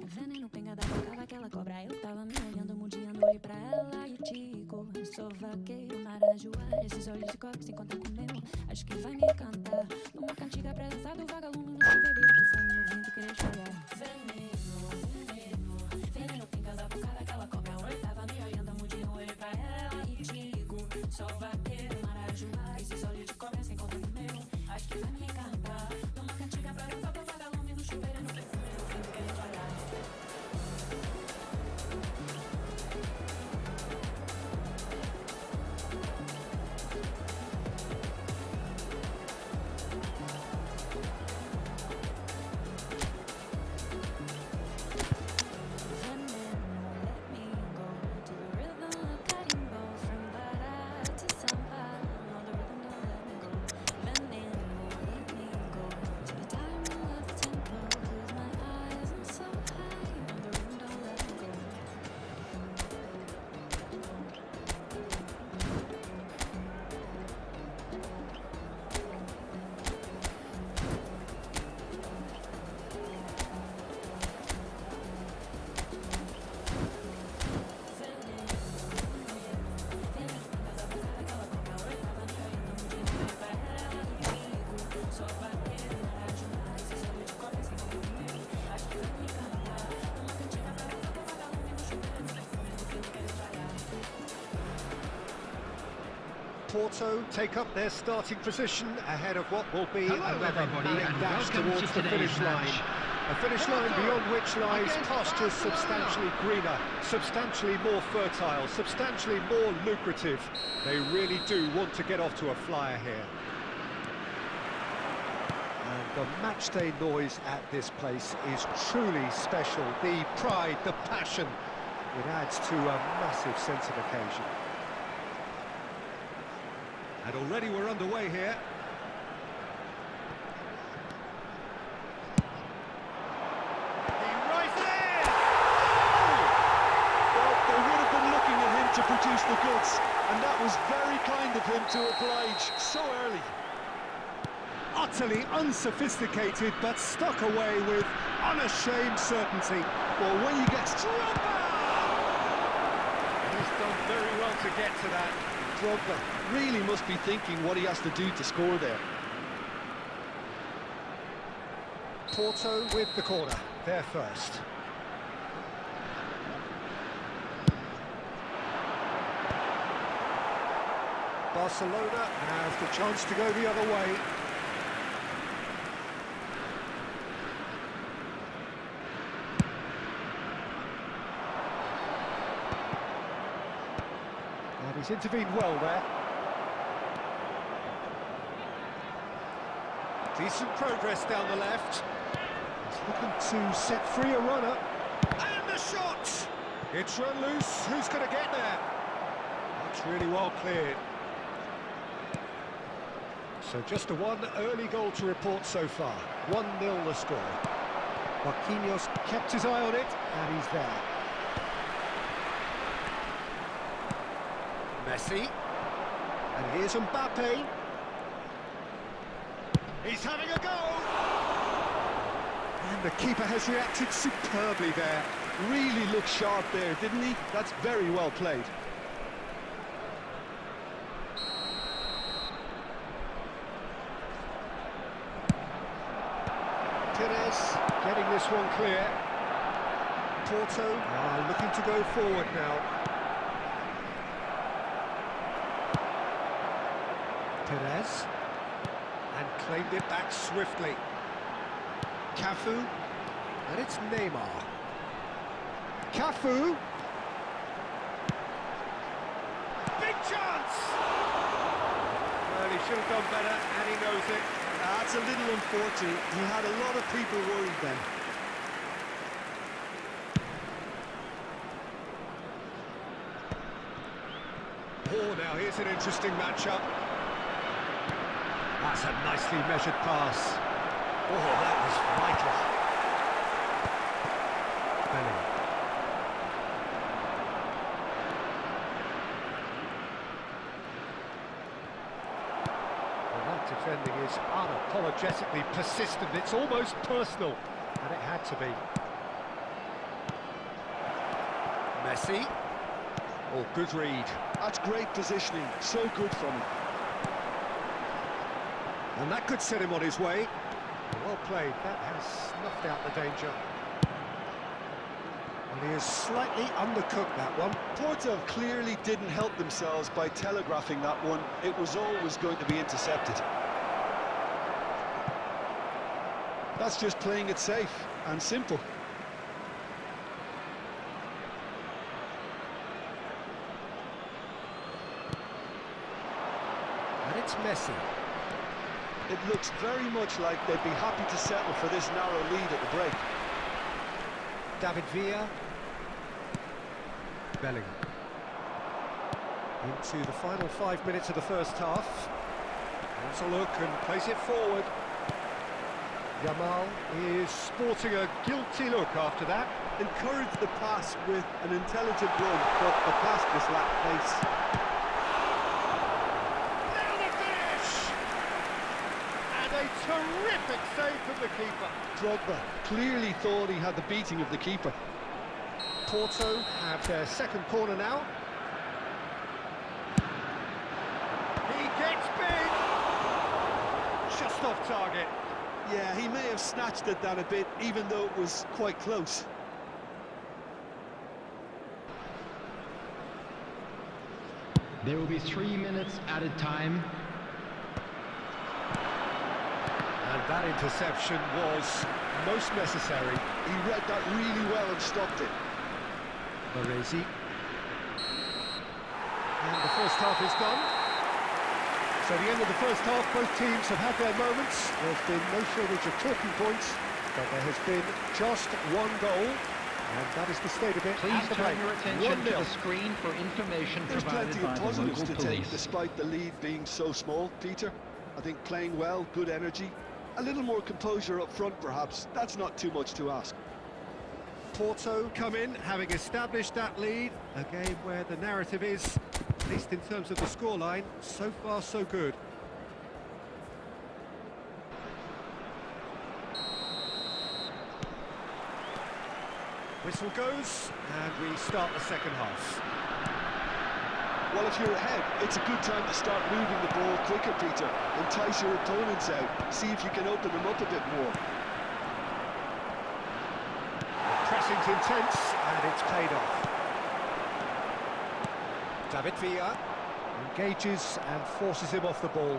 Veneno, pinga da boca daquela cobra. Eu tava me olhando, mudiando, olhei pra ela e digo: sou vaqueiro, marajoara. Esses olhos de cobre se encontram com o meu, acho que vai me cantar numa cantiga presença do vagalume no chuveiro, do fogo no vento querer chorar. Veneno, pinga da boca daquela cobra. Eu tava me olhando, mudiando, olhei pra ela e digo: sou vaqueiro, marajoara. Esses olhos de cobre se encontram com o meu, acho que vai me cantar numa cantiga presença do vagalume no chuveiro, do fogo no vento querer chorar. Porto take up their starting position ahead of what will be another mad dash towards the finish line. A finish line beyond which lies pastures substantially greener, substantially more fertile, substantially more lucrative. They really do want to get off to a flyer here. And the matchday noise at this place is truly special. The pride, the passion, it adds to a massive sense of occasion. And already we're underway here. He rises in! Well, they would have been looking at him to produce the goods, and that was very kind of him to oblige so early. Utterly unsophisticated, but stuck away with unashamed certainty. Well, when you get Drogba! He's done very well to get to that. Drogba really must be thinking what he has to do to score there. Porto with the corner, they're first. Barcelona have the chance to go the other way. And he's intervened well there. Decent progress down the left. He's looking to set free a runner. And the shot! It's run loose. Who's going to get there? That's really well cleared. So just a one early goal to report so far. 1-0 the score. Marquinhos kept his eye on it, and he's there. Messi. And here's Mbappe. He's having a go! The keeper has reacted superbly there. Really looked sharp there, didn't he? That's very well played. Perez getting this one clear. Porto looking to go forward now. Perez, and claimed it back swiftly. Cafu, and it's Neymar. Cafu. Big chance! Well, he should have done better, and he knows it. That's a little unfortunate. He had a lot of people worried then. Oh, now here's an interesting matchup. That's a nicely measured pass. Oh, that was vital. Bellingham. Well, that defending is unapologetically persistent. It's almost personal, and it had to be. Messi. Oh, good read. That's great positioning. So good from him. And that could set him on his way. Well played. That has snuffed out the danger. And he has slightly undercooked that one. Porto clearly didn't help themselves by telegraphing that one. It was always going to be intercepted. That's just playing it safe and simple. And it's Messi. It looks very much like they'd be happy to settle for this narrow lead at the break. David Villa. Bellingham. Into the final 5 minutes of the first half. Has a look and plays it forward. Yamal is sporting a guilty look after that. Encouraged the pass with an intelligent run, but the pass just lacked pace. Terrific save from the keeper. Drogba clearly thought he had the beating of the keeper. Porto have their second corner now. He gets big. Just off target. Yeah, he may have snatched it down a bit, even though it was quite close. There will be 3 minutes added time. And that interception was most necessary. He read that really well and stopped it. Baresi. And the first half is done. So the end of the first half, both teams have had their moments. There's been no shortage of talking points, but there has been just one goal, and that is the state of it. Please turn your attention to the screen for information There's provided plenty by of the positives local to police. take, despite the lead being so small, Peter. I think playing well, good energy. A little more composure up front, perhaps. That's not too much to ask. Porto come in, having established that lead. A game where the narrative is, at least in terms of the scoreline, so far so good. Whistle goes, and we start the second half. Well, if you're ahead, it's a good time to start moving the ball quicker, Peter. Entice your opponents out. See if you can open them up a bit more. Pressing's intense, and it's paid off. David Villa engages and forces him off the ball.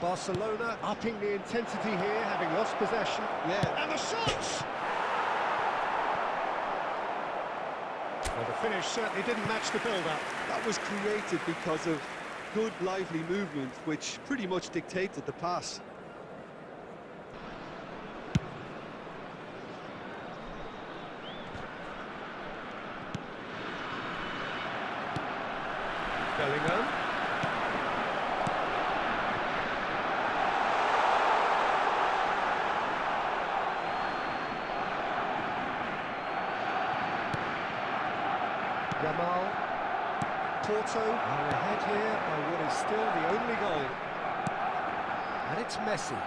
Barcelona upping the intensity here, having lost possession. Yeah. And the shots! Well, the finish certainly didn't match the build-up. That was created because of good, lively movement, which pretty much dictated the pass. Bellingham. Yamal. Porto are ahead here by what is still the only goal. And it's Messi.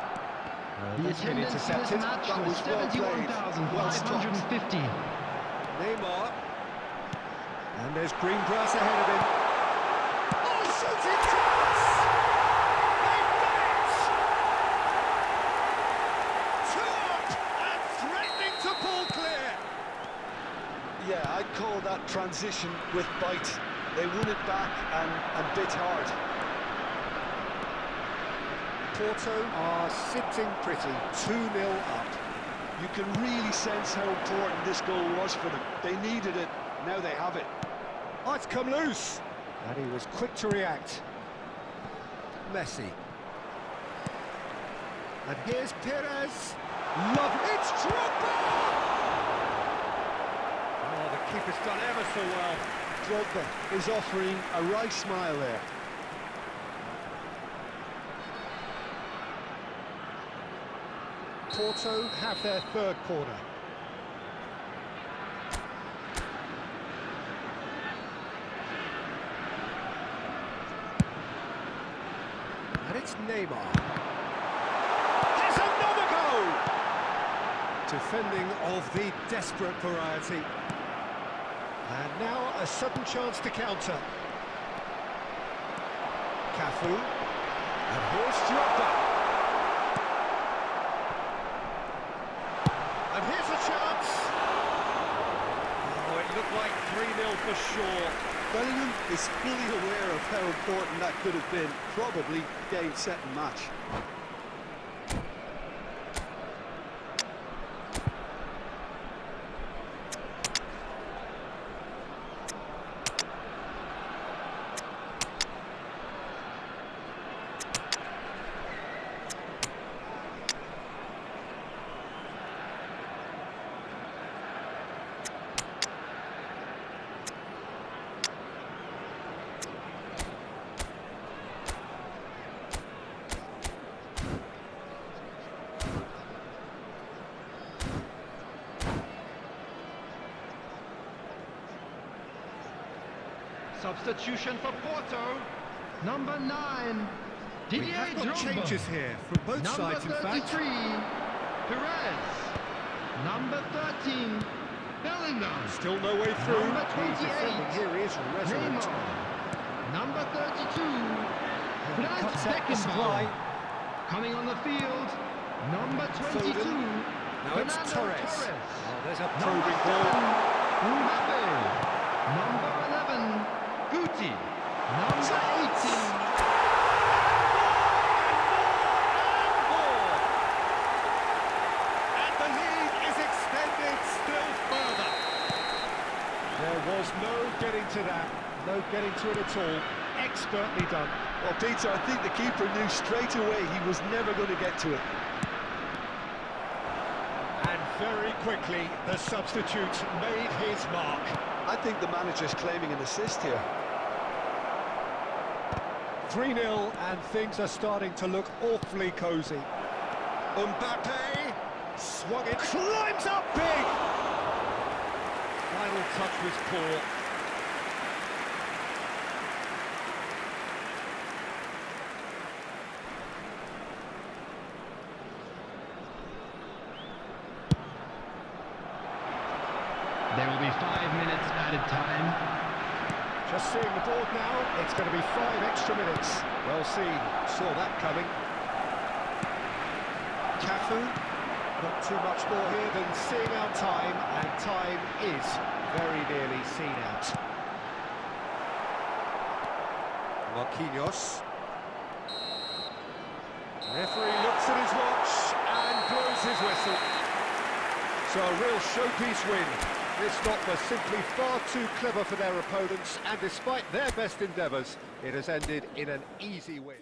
The That's been attendance in this intercepted. match That was was well played. Well stopped. 71,550. Neymar. And there's green grass ahead of him. Oh, shooting chance! They've done it! Two up and threatening to pull clear. Yeah, I'd call that transition with bite. They won it back and bit hard. Porto are sitting pretty, 2-0 up. You can really sense how important this goal was for them. They needed it, now they have it. Oh, it's come loose. And he was quick to react. Messi. And here's Perez. Lovely. It's Drogba! Oh, the keeper's done ever so well. Drogba is offering a right smile there. Porto have their third corner. And it's Neymar. There's another goal! Defending of the desperate variety. And now a sudden chance to counter. Cafu. And here's Drogba. And here's a chance. Oh, it looked like 3-0 for sure. Bellingham is fully aware of how important that could have been. Probably game, set and match. Substitution for Porto. Number 9, We Didier have got Drogba. changes here from both Number sides, in 33, fact. Perez. Number 13, Bellingham. Still no way through. Number The defending 28, here is resolute. Neymar. Number 32, And he Franz cuts out the supply. Beckenbauer. Coming on the field, number 22, Foden. Now it's Fernando Torres. Torres. Oh, there's a Number probing 7, ball. Mbappe. Number 11, Guti. Number 18, And the lead is extended still further. There was no getting to that. No getting to it at all. Expertly done. Well, Peter, I think the keeper knew straight away he was never going to get to it. And very quickly, the substitute made his mark. I think the manager's claiming an assist here. 3-0, and things are starting to look awfully cosy. Mbappe swung it, climbs up big! Final touch was poor. There will be 5 minutes added time. Just seeing the board now, it's going to be 5 extra minutes. Well seen, saw that coming. Cafu, not too much more here than seeing out time, and time is very nearly seen out. Marquinhos. Referee looks at his watch and blows his whistle. So a real showpiece win. This lot were simply far too clever for their opponents, and despite their best endeavours, it has ended in an easy win.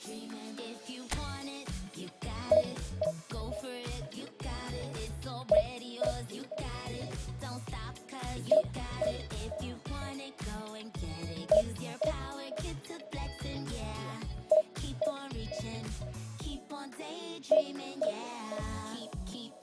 If you want it, you got it. Go for it, you got it. It's already yours, you got it. Don't stop, cause you got it. If you want it, go and get it. Use your power, get to flexing, yeah. Keep on reaching, keep on daydreaming, yeah.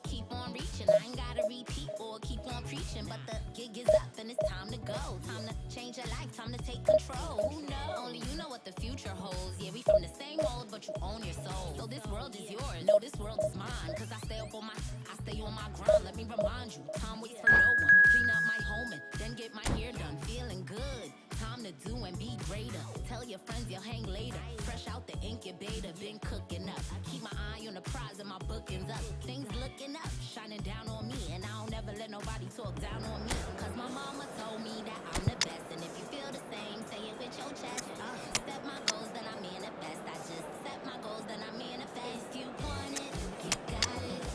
Keep on reaching. I ain't gotta repeat or keep on preaching, but the gig is up and it's time to go. Time to change your life, time to take control. Who knows? Only you know what the future holds. Yeah, we from the same mold, but you own your soul. So this world is yours, no, this world is mine. Cause I stay on my grind. Let me remind you, time waits for no one. Clean up my home and then get my hair done. Feeling good, time to do and be greater. Tell your friends you'll hang later. Fresh out the incubator, been cooking up. Keep my eye on the prize and my bookings up. Things looking up, shining down on me. And I don't ever let nobody talk down on me. Cause my mama told me that I'm the best. And if you feel the same, say it with your chest. Set my goals, then I manifest. I just set my goals, then I manifest. If you want it, you got it.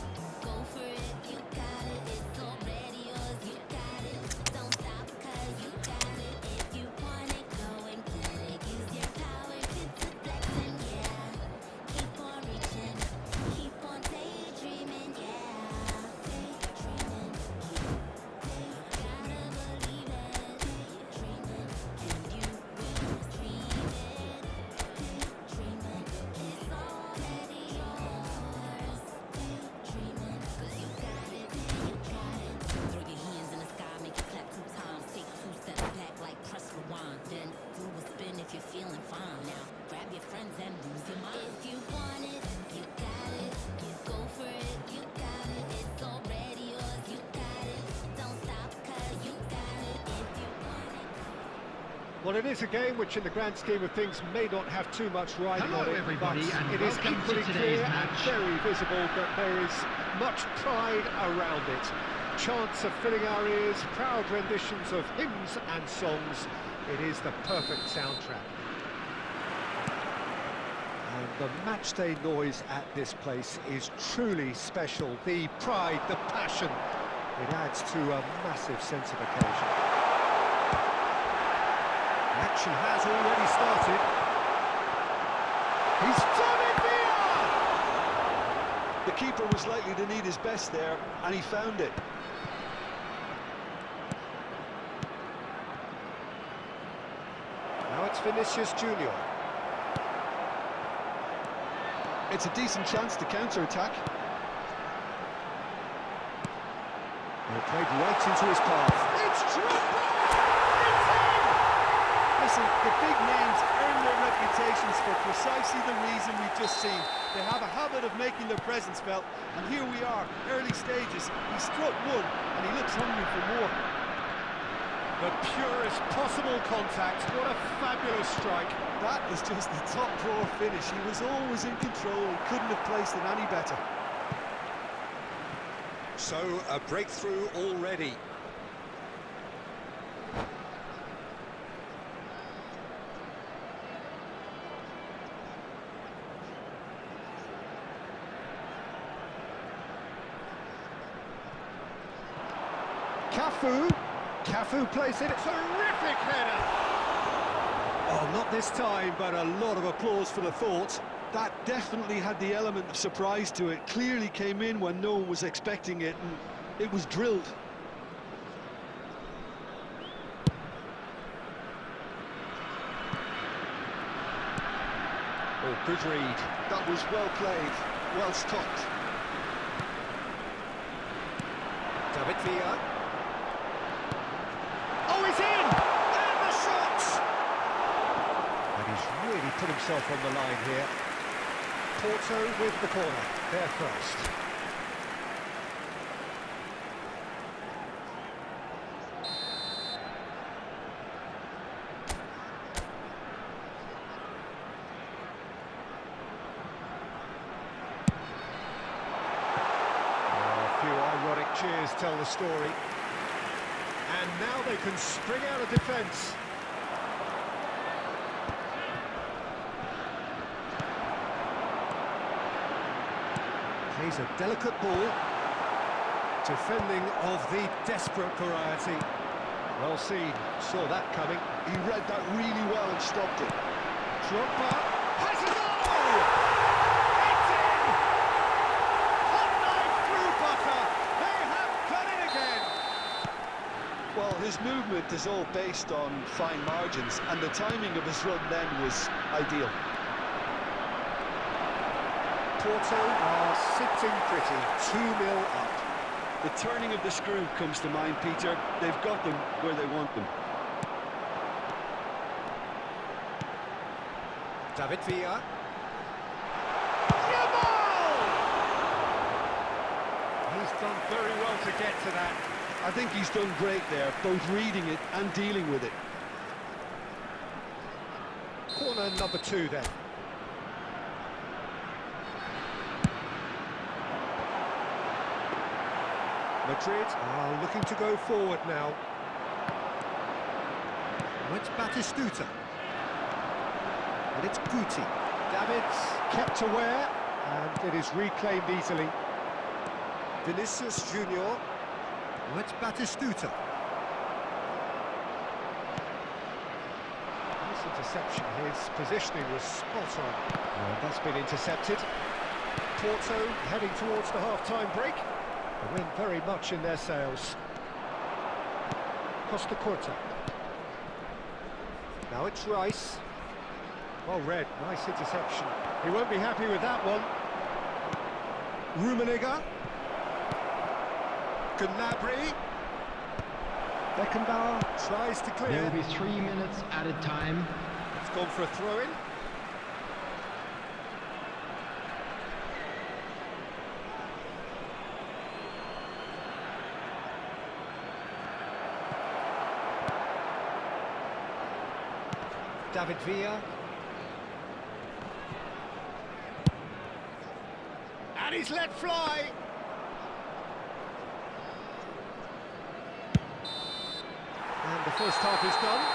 Go for it, you got it. It's already yours, you got it. Don't stop, cause you got it. If you want it, go and get it. Use your power, it's a blessing, yeah. Keep on reaching, keep on daydreaming, yeah. Daydreaming, gotta believe it. Daydreaming, and you will receive it. Daydreaming, it's already yours. Daydreaming, cause you got it, you got it. Throw your hands in the sky, make it clap 2 times. Take 2 steps back like press rewind. Then do a spin if you're feeling fine. Now grab your friends and lose your mind. If you want it, you got it. You go for it, you got it. It's already yours, you got it. Don't stop, cause you got it. If you want it. Well, it is a game which in the grand scheme of things may not have too much riding Hello, on it, everybody, but and it is welcome to equally today's clear and match. very visible that there is much pride around it. Chants of filling our ears, proud renditions of hymns and songs. It is the perfect soundtrack. And the matchday noise at this place is truly special. The pride, the passion, it adds to a massive sense of occasion. The action has already started. He's done it, Villa! The keeper was likely to need his best there, and he found it. Now it's Vinicius Junior. It's a decent chance to counter-attack. They're played right into his path. It's Drogba! It's in! Listen, the big names earn their reputations for precisely the reason we've just seen. They have a habit of making their presence felt, and here we are, early stages. He struck one, and he looks hungry for more. The purest possible contact. What a fabulous strike. That is just the top drawer finish. He was always in control, he couldn't have placed it any better. So, a breakthrough already. Cafu plays it. Terrific header! Oh, not this time, but a lot of applause for the thought. That definitely had the element of surprise to it. Clearly came in when no one was expecting it, and it was drilled. Oh, good read. That was well played, well stopped. David Villa. Oh, he's in! And the shot! And he's really put himself on the line here. Porto with the corner, there first. A few ironic cheers tell the story. And now they can spring out of defence. Plays a delicate ball. Defending of the desperate variety. Well seen, saw that coming. He read that really well and stopped it. Drogba has it all! It's in! Hot knife through butter. They have done it again. Well, his movement is all based on fine margins, and the timing of his run then was ideal. Porto are sitting pretty, 2-0 up. The turning of the screw comes to mind, Peter. They've got them where they want them. David Villa. He's done very well to get to that. I think he's done great there, both reading it and dealing with it. Corner number 2 then. Madrid are looking to go forward now. And it's Batistuta. And it's Guti. David's kept aware, and it is reclaimed easily. Vinicius Junior. And it's Batistuta. This interception, his positioning was spot on. Well, that's been intercepted. Porto heading towards the half-time break. The wind very much in their sails. Costa Curta. Now it's Rice. Well read, nice interception. He won't be happy with that one. Rummenigge. Gnabry. Beckenbauer tries to clear. There will be 3 minutes added time. It's gone for a throw-in. David Villa. And he's let fly. And the first half is done.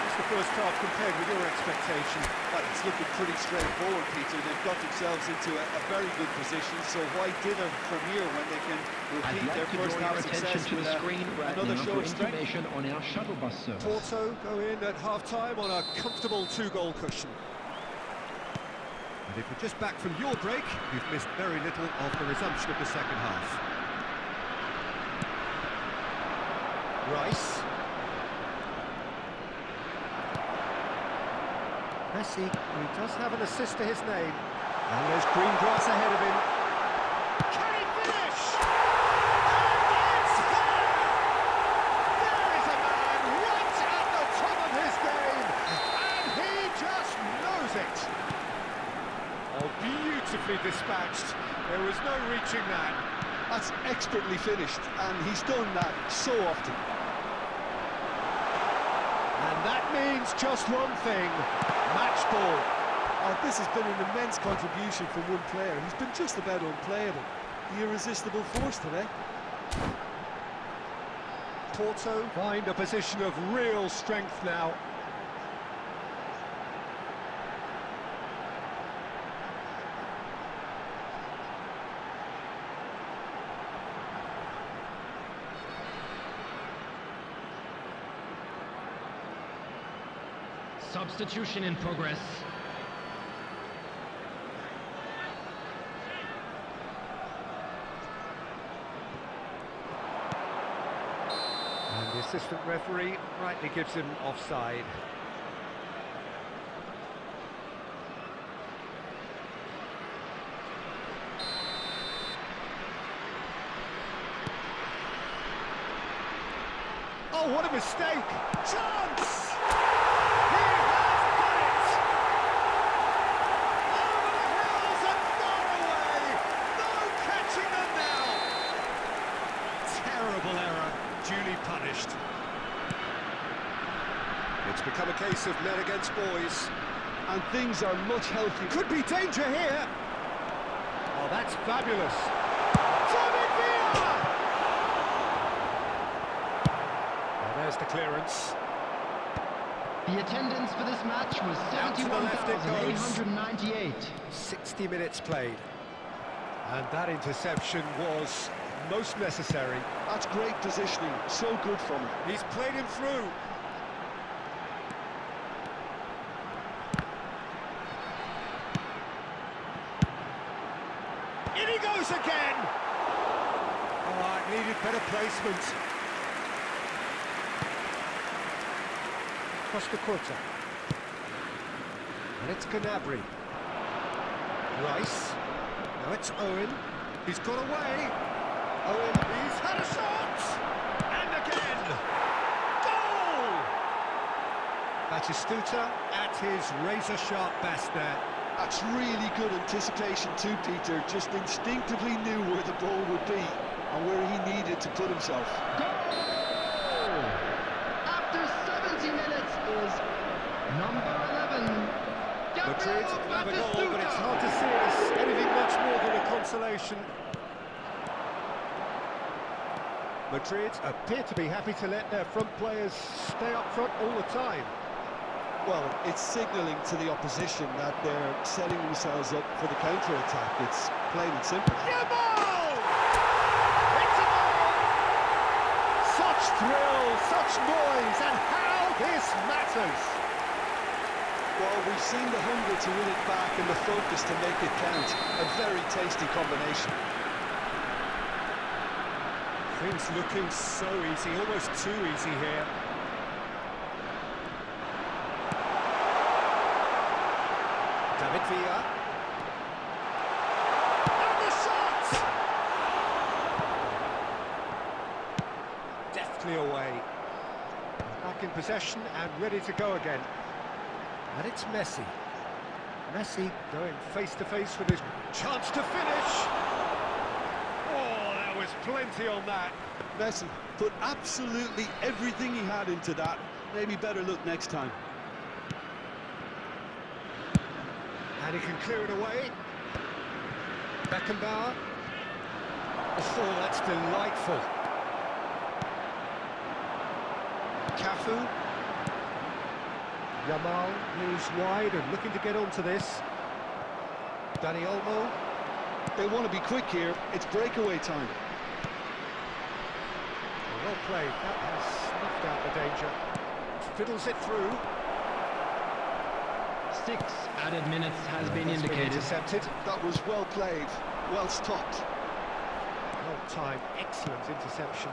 What's the first half compared with your expectation? Well, it's looking pretty straightforward, Peter. They've got themselves into a very good position, so why dither from here when they can I'd repeat like their to first draw your half attention success to with the screen right another now show for of strength? information on our shuttle bus service. Porto go in at half-time on a comfortable 2-goal cushion. And if you're just back from your break, you've missed very little of the resumption of the second half. Rice. Messi, who does have an assist to his name. And there's green grass ahead of him. Can he finish? And it's there! There is a man right at the top of his game, and he just knows it. Oh, beautifully dispatched. There was no reaching that. That's expertly finished, and he's done that so often. And that means just one thing. Match ball. Oh, this has been an immense contribution from one player. He's been just about unplayable. The irresistible force today. Porto find a position of real strength now. Substitution in progress. And the assistant referee rightly gives him offside. Oh, what a mistake! Chance! Duly punished. It's become a case of men against boys. And things are much healthier. Could be danger here. Oh, that's fabulous. David Villa! And there's the clearance. The attendance for this match was 71,898. 60 minutes played. And that interception was most necessary. That's great positioning, so good from him. He's played him through. In he goes again! Oh, it needed better placement. Costa Curta. And it's Gnabry. Rice. Now it's Owen. He's got away. Owen, he's had a shot! And again! Goal! Batistuta at his razor-sharp best there. That's really good anticipation too, Peter. Just instinctively knew where the ball would be and where he needed to put himself. Goal! After 70 minutes is number 11. Madrid have a goal, but it's hard to see it as anything much more than a consolation. Madrid appear to be happy to let their front players stay up front all the time. Well, it's signalling to the opposition that they're setting themselves up for the counter-attack. It's plain and simple. Yeah, ball! It's a goal! Such thrill, such noise, and how this matters! Well, we've seen the hunger to win it back and the focus to make it count. A very tasty combination. Things looking so easy, almost too easy here. David Villa. And the shot! Deftly away. Back in possession and ready to go again. And it's Messi. Messi going face-to-face with his chance to finish. Oh, there was plenty on that. Messi put absolutely everything he had into that. Maybe better look next time. And he can clear it away. Beckenbauer. Oh, that's delightful. Cafu. Yamal moves wide and looking to get onto this. Dani Olmo. They want to be quick here. It's breakaway time. Well played. That has snuffed out the danger. Fiddles it through. 6 added minutes has been That's indicated. Intercepted. That was well played, well stopped. Well timed, excellent interception.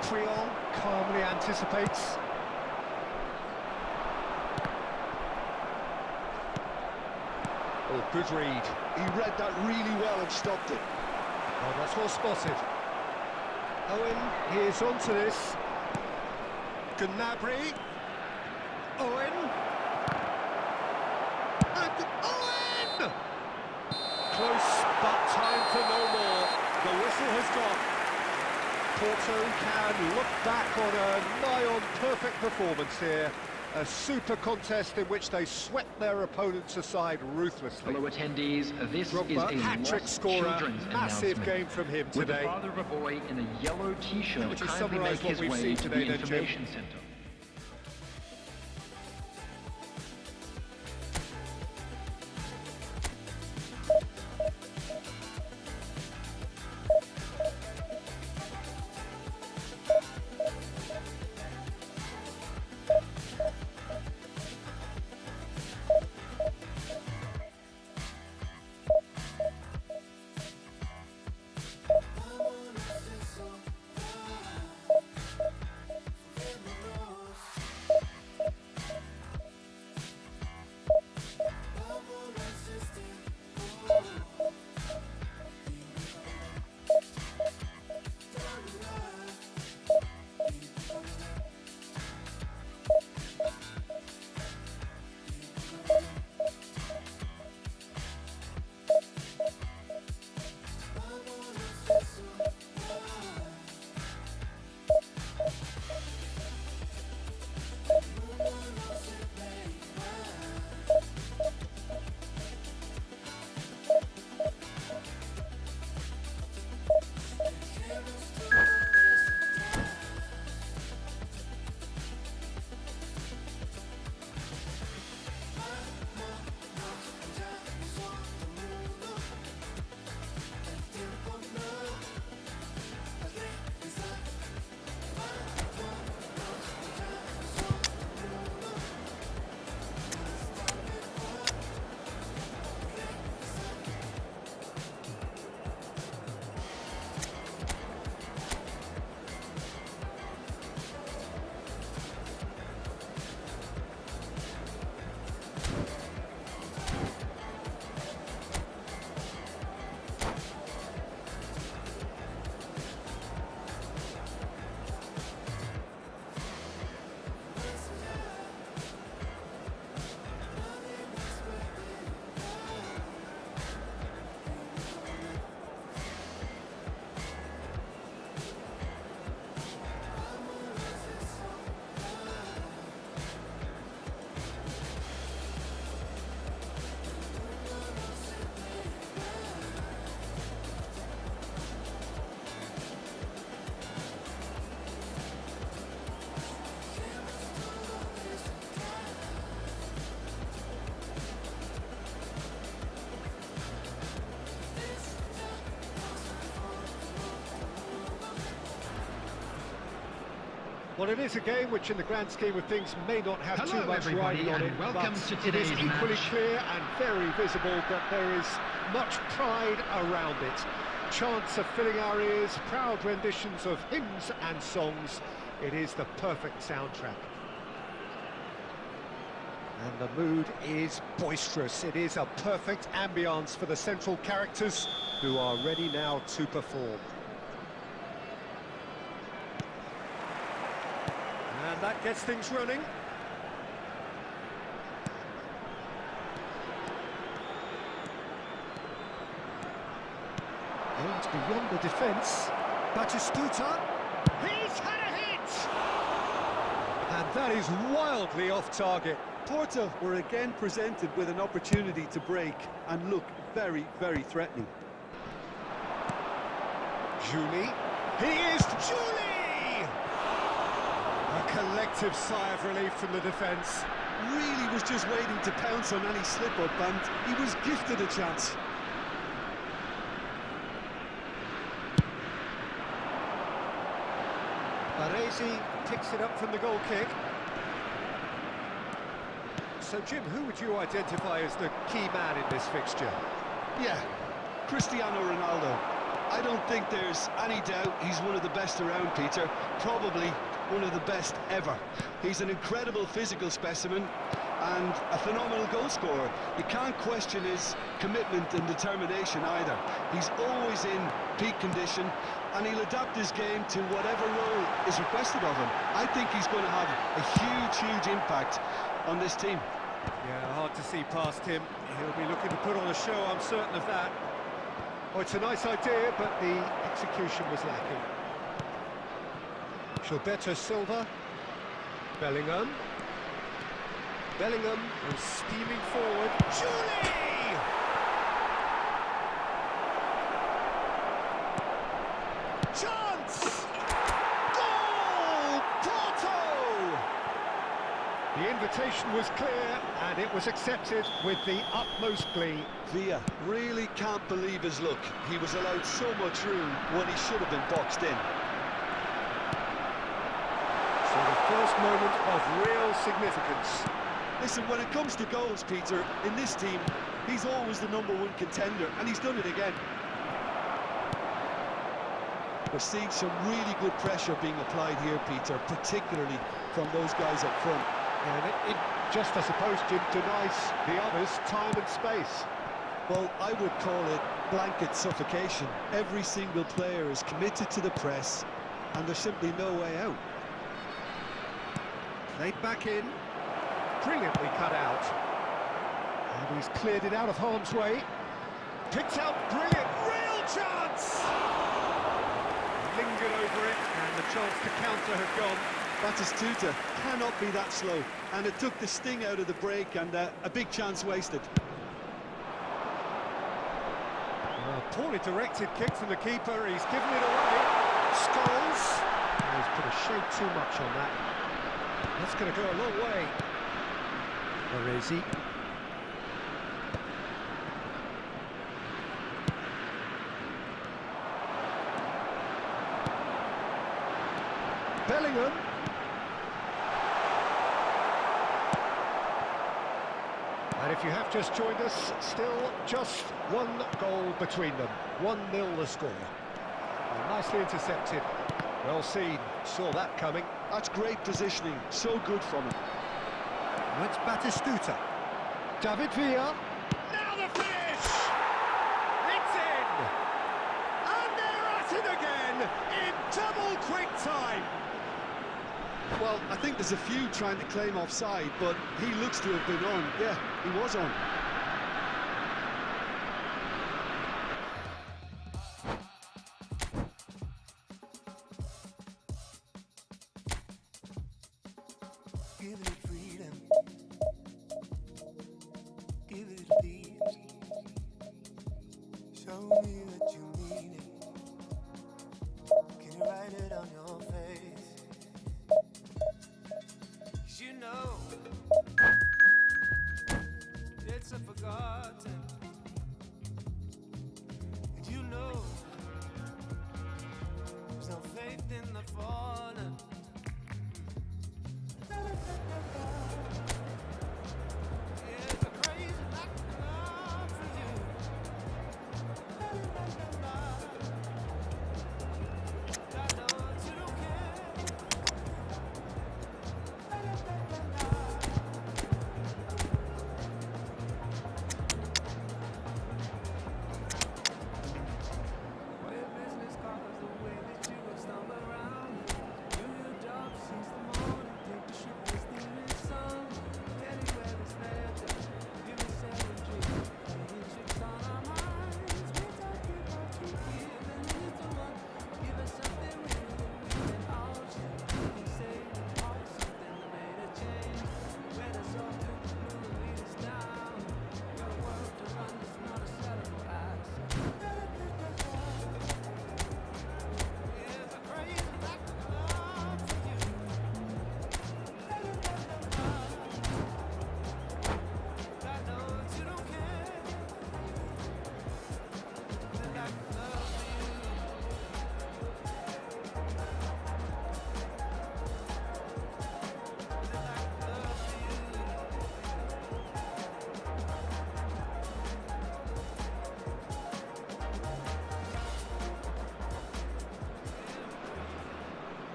Triol calmly anticipates. Oh, good read. He read that really well and stopped it. Oh, that's well spotted. Owen is onto this. Gnabry. Owen. And Owen! Close, but time for no more. The whistle has gone. Porto can look back on a nigh-on perfect performance here. A super contest in which they swept their opponents aside ruthlessly. Fellow attendees, this Drogba, is a hat-trick lost scorer, children's massive announcement. game from him With the today. father of a boy in a yellow t-shirt Would you kindly summarise make what his we've way seen to today the then, Jim? information centre. Well, it is a game which, in the grand scheme of things, may not have too much riding on it, but it is equally clear and very visible that there is much pride around it. Chants are filling our ears, proud renditions of hymns and songs. It is the perfect soundtrack. And the mood is boisterous. It is a perfect ambience for the central characters who are ready now to perform. And that gets things running. Aimed beyond the defence. Batistuta. He's had a hit! And that is wildly off target. Porto were again presented with an opportunity to break and look very, very threatening. Julie. He is Julie! A collective sigh of relief from the defence. Really was just waiting to pounce on any slip-up, and he was gifted a chance. Baresi picks it up from the goal kick. So, Jim, who would you identify as the key man in this fixture? Yeah, Cristiano Ronaldo. I don't think there's any doubt he's one of the best around, Peter. Probably one of the best ever. He's an incredible physical specimen and a phenomenal goal scorer. You can't question his commitment and determination either. He's always in peak condition, and he'll adapt his game to whatever role is requested of him. I think he's going to have a huge impact on this team. Yeah, hard to see past him. He'll be looking to put on a show, I'm certain of that. Oh, it's a nice idea, but the execution was lacking. Gilberto Silva. Bellingham. Bellingham was steaming forward. Julie! Chance! Goal! Porto! The invitation was clear, and it was accepted with the utmost glee. Villa really can't believe his luck. He was allowed so much room when he should have been boxed in. So the first moment of real significance. Listen, when it comes to goals, Peter, in this team, he's always the #1 contender, and he's done it again. We're seeing some really good pressure being applied here, Peter, particularly from those guys up front. And it just, I suppose, Jim, denies the others time and space. Well, I would call it blanket suffocation. Every single player is committed to the press, and there's simply no way out. Played back in. Brilliantly cut out. And he's cleared it out of harm's way. Picked out brilliant. Real chance! Lingered over it, and the chance to counter had gone. Batistuta cannot be that slow, and it took the sting out of the break, and a big chance wasted. Poorly directed kick from the keeper. He's given it away. Scholes. He's put a shade too much on that. That's going to go a long way. Baresi. Bellingham. And if you have just joined us, still just one goal between them. 1-0 the score. Well, nicely intercepted. Well seen. Saw that coming. That's great positioning. So good from him. That's Batistuta. David Villa. Now the finish! It's in! And they're at it again in double quick time. Well, I think there's a few trying to claim offside, but he looks to have been on. Yeah, he was on. Give it freedom. Give it peace. Show me that you mean it. Can you write it on your face? 'Cause you know it's a forgotten. And you know there's no faith in the fallen.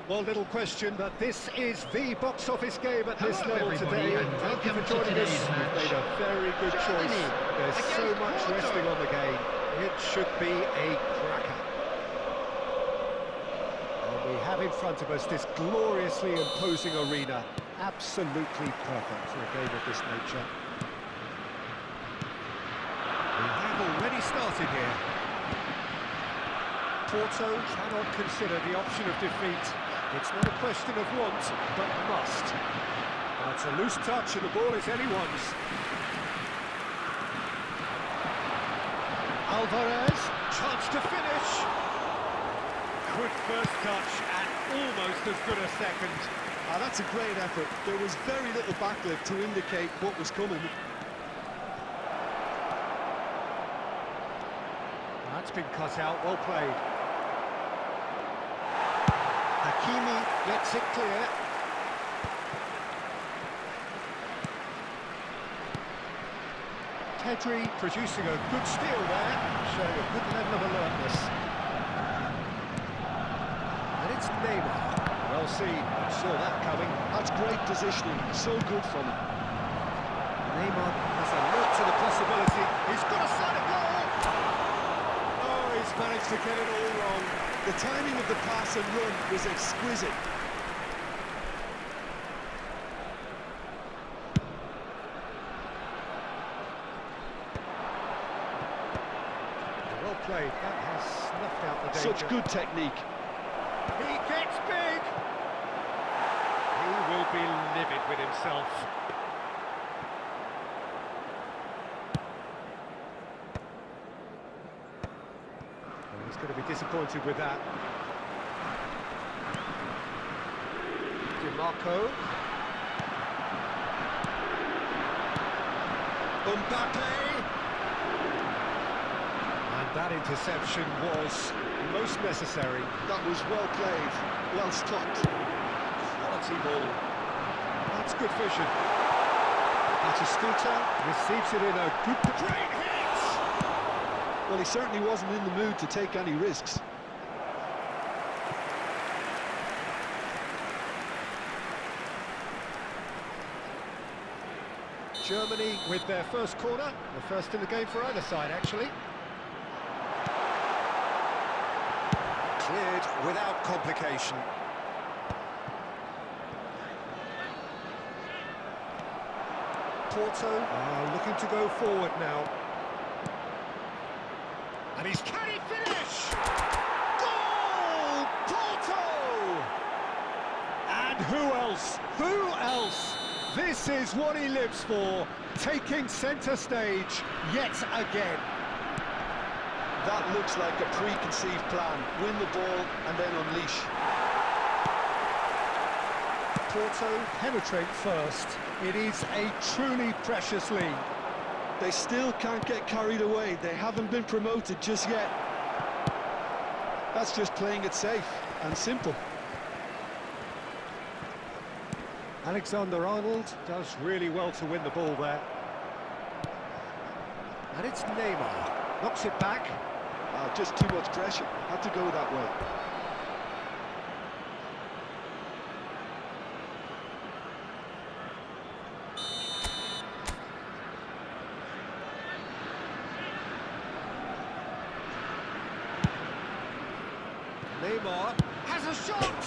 Well, little question, but this is the box office game at this level today. And Thank you welcome for joining to us. today's match. You've made a very good choice. There's so much resting on the game. It should be a cracker. And we have in front of us this gloriously imposing arena. Absolutely perfect for a game of this nature. We have already started here. Porto cannot consider the option of defeat. It's not a question of want, but must. That's a loose touch and the ball is anyone's. Alvarez, chance to finish. Good first touch and almost as good a second. That's a great effort. There was very little backlift to indicate what was coming. That's been cut out, well played. Hakimi gets it clear. Pedri producing a good steal there, showing a good level of alertness. And it's Neymar. Well seen, saw that coming. That's great positioning, so good from him. Neymar has a look to the possibility. He's got a sight of goal! Oh, he's managed to get it all wrong. The timing of the pass and run was exquisite. Well played, that has snuffed out the danger. Such good technique. He gets big! He will be livid with himself. He's going to be disappointed with that. DiMarco. Mbappe. And that interception was most necessary. That was well played, well stopped. Quality ball. That's good vision. Batistuta receives it in a good... Great hit! Well, he certainly wasn't in the mood to take any risks. Germany with their first corner, the first in the game for either side, actually. Cleared without complication. Porto are looking to go forward now. And he's can he finish? Goal! Porto! And who else? Who else? This is what he lives for, taking centre stage yet again. That looks like a preconceived plan. Win the ball and then unleash. Porto penetrate first. It is a truly precious lead. They still can't get carried away. They haven't been promoted just yet. That's just playing it safe and simple. Alexander-Arnold does really well to win the ball there. And it's Neymar. Knocks it back. Just too much pressure. Had to go that way. Neymar has a shot!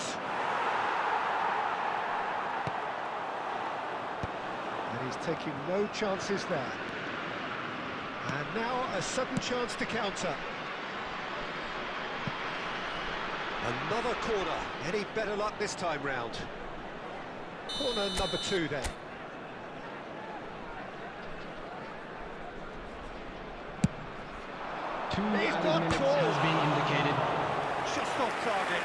And he's taking no chances there. And now a sudden chance to counter. Another corner. Any better luck this time round? Corner number 2 then. Two added minutes has been indicated. Just off target.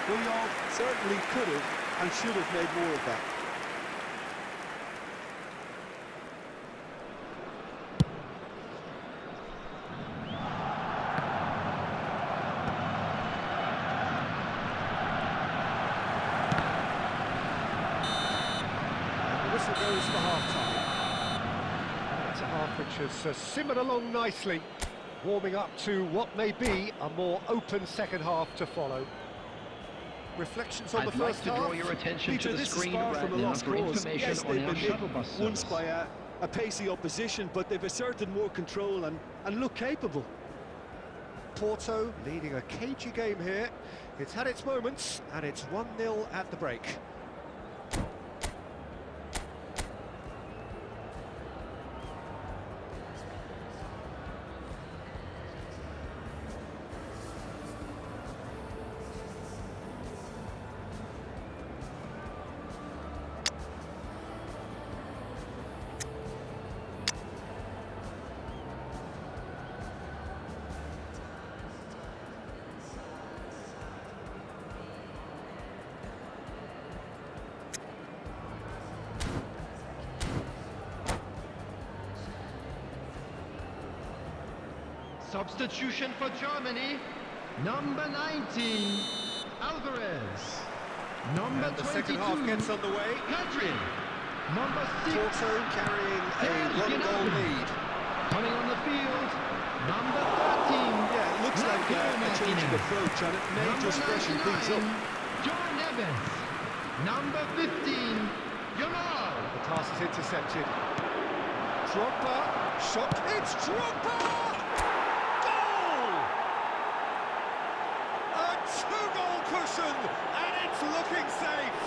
Bouillon certainly could have and should have made more of that. And the whistle goes for half-time. It's a half which has simmered along nicely, warming up to what may be a more open second half to follow. reflections on the I'd like first to half? draw your attention Peter, to the this is screen far right from a now lost for cause. information Yes, on they've our been shuttle beaten bus once service. by a pacey opposition, but they've asserted more control and look capable. Porto leading a cagey game here. It's had its moments, and it's 1-0 at the break. Substitution for Germany, number 19, Alvarez. Number And the 22, second half gets underway. Pedri. Number 6, Porto carrying a one-goal lead. coming on the field, number 13. Yeah, it looks like a change of approach, and it may Number just freshen things up. 99, John Evans. Number 15, Yamal. The pass is intercepted. Drogba, shot, it's Drogba! Goal! A two-goal cushion, and it's looking safe.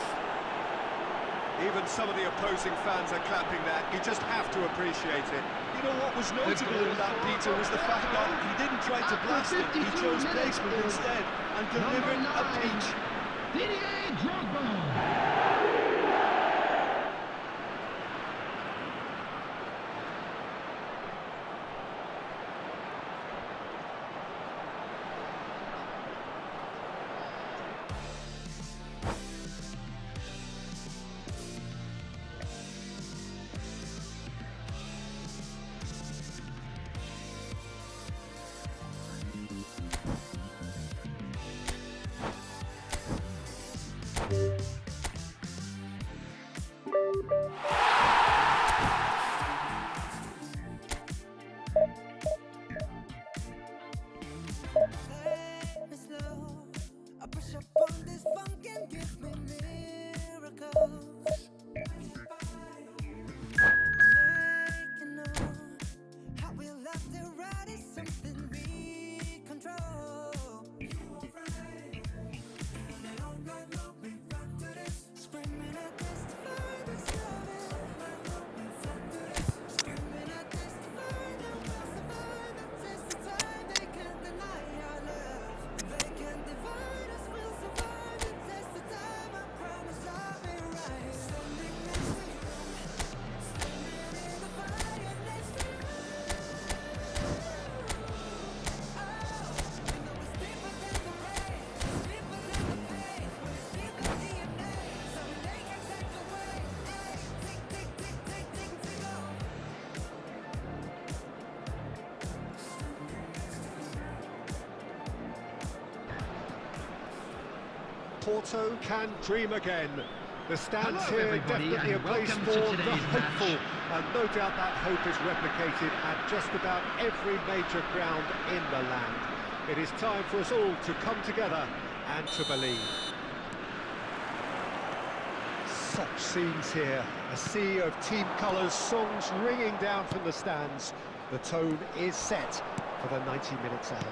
Even some of the opposing fans are clapping that. You just have to appreciate it. You know what was notable in that, Peter, was the fact that he didn't try to blast it. He chose placement instead and delivered a peach. Didier Drogba. Porto can dream again. The stands Hello, here everybody, definitely a and place welcome for to the today's hopeful, match. and no doubt that hope is replicated at just about every major ground in the land. It is time for us all to come together and to believe. Such scenes here, a sea of team colours, songs ringing down from the stands. The tone is set for the 90 minutes ahead.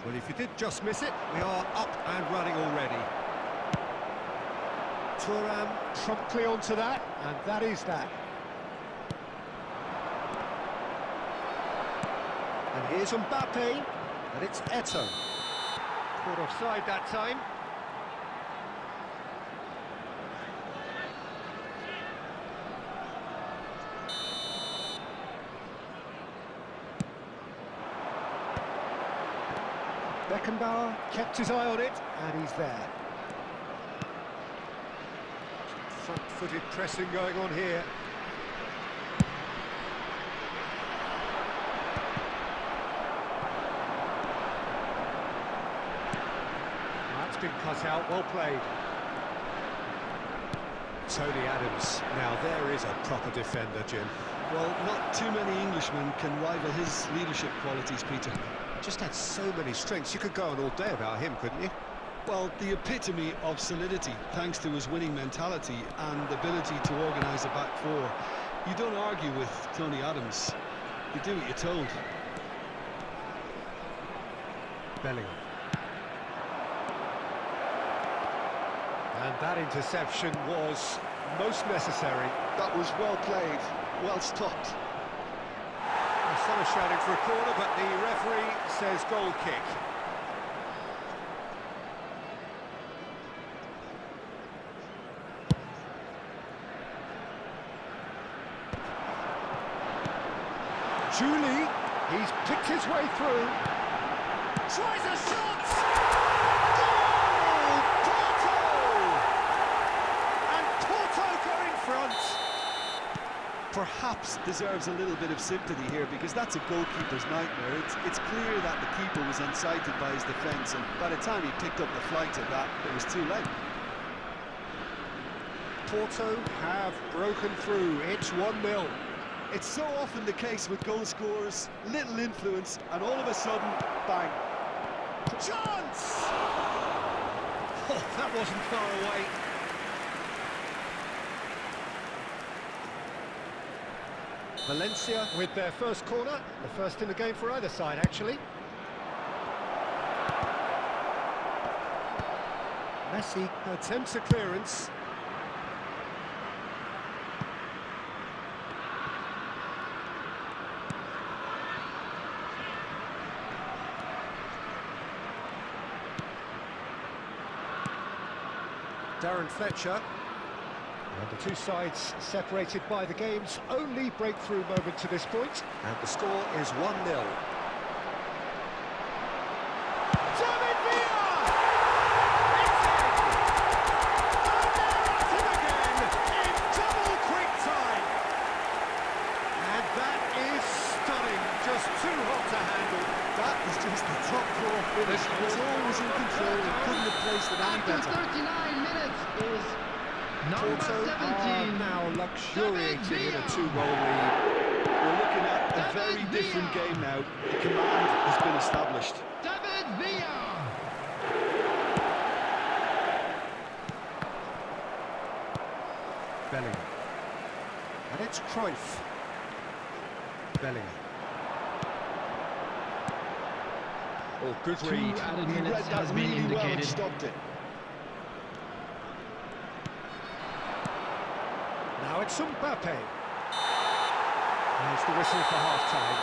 Well, if you did just miss it, we are up and running already. Thuram promptly onto that, and that is that. And here's Mbappe, and it's Eto'o. Caught offside that time. Beckenbauer kept his eye on it, and he's there. Front-footed pressing going on here. That's been cut out, well played. Tony Adams, now there is a proper defender, Jim. Well, not too many Englishmen can rival his leadership qualities, Peter. just had so many strengths. You could go on all day about him, couldn't you? Well, the epitome of solidity, thanks to his winning mentality and ability to organise a back four. You don't argue with Tony Adams. You do what you're told. Bellingham. And that interception was most necessary. That was well played, well stopped. Some are shouting for a corner, but the referee says goal kick. Julie, he's picked his way through. Tries a shot! Goal! Porto! And Porto go in front. Perhaps deserves a little bit of sympathy here, because that's a goalkeeper's nightmare. It's clear that the keeper was incited by his defence, and by the time he picked up the flight of that, it was too late. Porto have broken through. It's 1-0. It's so often the case with goal scorers, little influence, and all of a sudden, bang. Chance! Oh, that wasn't far away. Valencia with their first corner, the first in the game for either side, actually. Messi attempts a clearance. Darren Fletcher. And the two sides separated by the game's only breakthrough moment to this point. And the score is 1-0. David Villa! It's in! Again in double quick time. And that is stunning. Just too hot to handle. That is just the top draw finish. It was always in control and couldn't have placed it any better. After 39 minutes is number Porto 17. are now luxuriating in a 2-goal lead. We're looking at a very different game now. The command has been established. David Villa. Bellingham. And it's Cruyff. Bellingham. Oh, good Two read. added He read minutes that has been really well and indicated. stopped it. Now it's Mbappe. There's the whistle for half-time.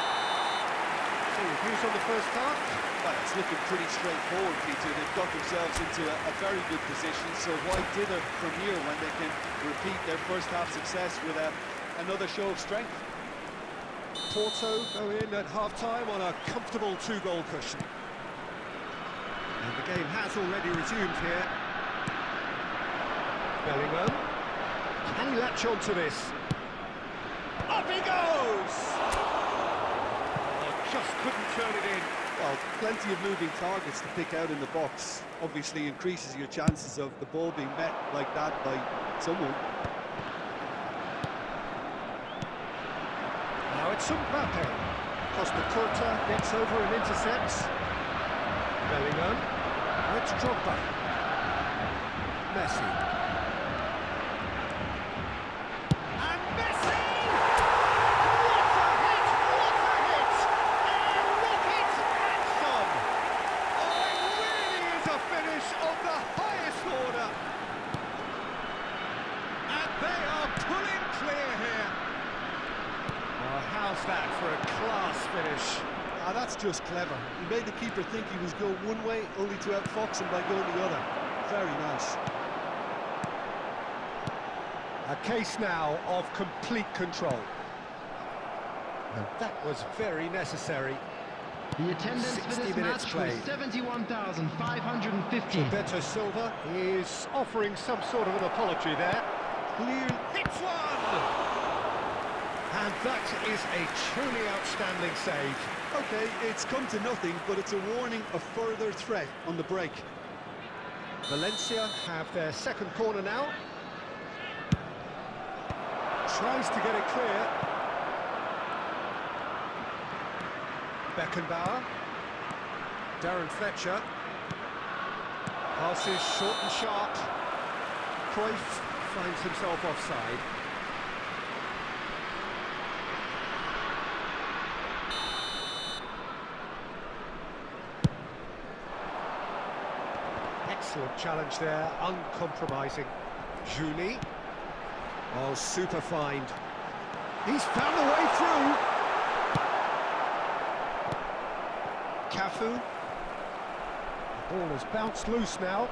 So, views on the first half? Well, it's looking pretty straightforward, Peter. They've got themselves into a very good position, so why dither from here when they can repeat their first half success with another show of strength? Porto go in at half-time on a comfortable 2-goal cushion. And the game has already resumed here. Bellingham. Can he latch on to this? Up he goes! Oh, just couldn't turn it in. Well, plenty of moving targets to pick out in the box. Obviously increases your chances of the ball being met like that by someone. Now it's Mbappe. Costa Curta gets over and intercepts. Bellingham. Now it's Drogba. Messi. And Messi! What a hit! What a hit! A rocket and some! Oh, it really is a finish of the highest order. And they are pulling clear here. Oh, how's that for a class finish? Ah, that's just clever. He made the keeper think he was going one way, only to outfox him by going the other. Very nice. A case now of complete control. And that was very necessary. The attendance for 60 this minutes match played. was 71,550. Gilberto Silva is offering some sort of an apology there. Clear. Hits one! And that is a truly outstanding save. Okay, it's come to nothing, but it's a warning of further threat on the break. Valencia have their second corner now. Tries to get it clear. Beckenbauer. Darren Fletcher. Passes short and sharp. Cruyff finds himself offside. Excellent challenge there, uncompromising. Julie. Oh, super find. He's found a way through. Cafu. The ball has bounced loose now.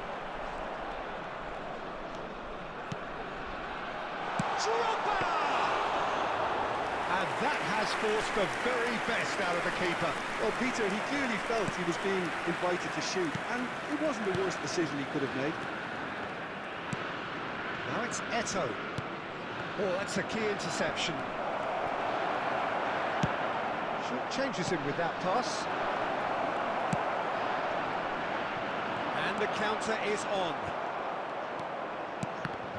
And that has forced the very best out of the keeper. Well, Peter, he clearly felt he was being invited to shoot, and it wasn't the worst decision he could have made. Now it's Eto'o. Oh, that's a key interception. Changes him with that pass. And the counter is on.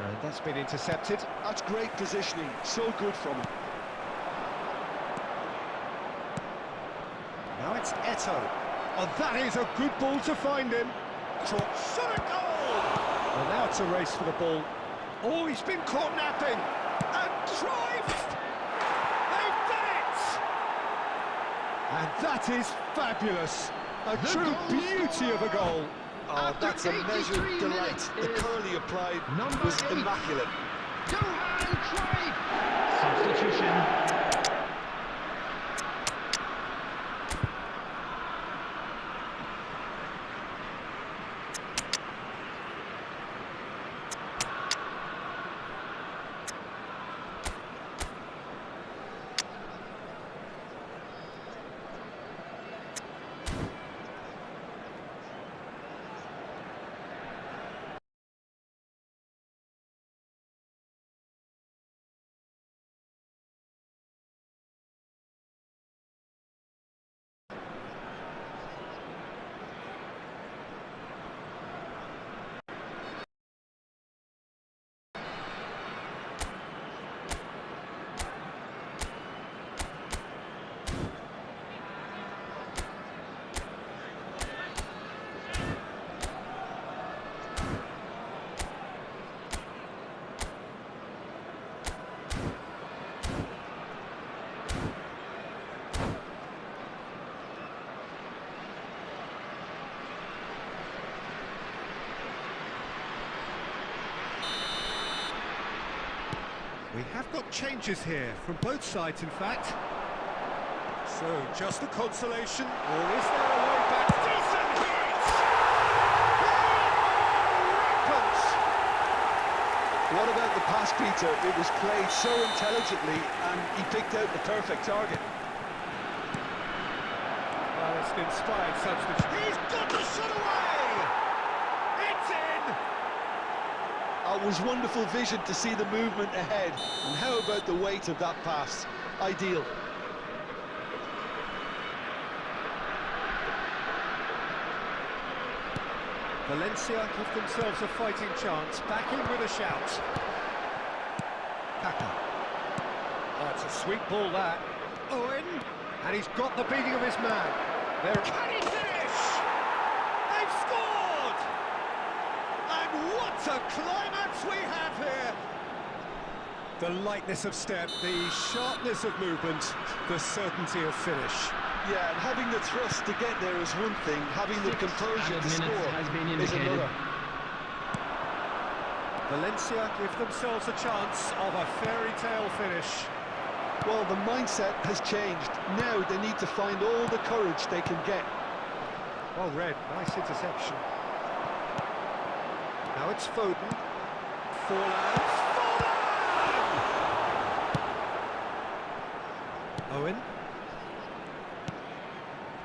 And that's been intercepted. That's great positioning, so good from him. Now it's Eto'o. Oh, that is a good ball to find him. Shot a goal! Well, now it's a race for the ball. Oh, he's been caught napping. And Cruyff! They've done it! And that is fabulous. A true beauty of a goal. Oh, that's a measured delight. The curl he applied was immaculate. Johan Cruyff! Substitution. We have got changes here, from both sides in fact. So, just a consolation, or is there a way back? Decent hit! Rampant! What about the pass, Peter? It was played so intelligently, and he picked out the perfect target. Well, it's an inspired substitution. He's got the shot away! It's in! It was wonderful vision to see the movement ahead. And how about the weight of that pass? Ideal. Valencia give themselves a fighting chance. Back in with a shout. Kaka. Oh, it's a sweet ball, that. Owen. And he's got the beating of his man. There. Can he finish? They've scored! And what a climax we have here! The lightness of step, the sharpness of movement, the certainty of finish. Yeah, and having the thrust to get there is one thing, having the composure to score is another. Valencia give themselves a chance of a fairy tale finish. Well, the mindset has changed. Now they need to find all the courage they can get. Well read, nice interception. Now it's Foden. Forlan. Owen.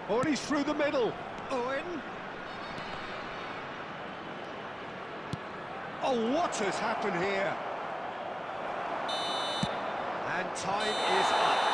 Oh, and he's through the middle. Owen. Oh, what has happened here? And time is up.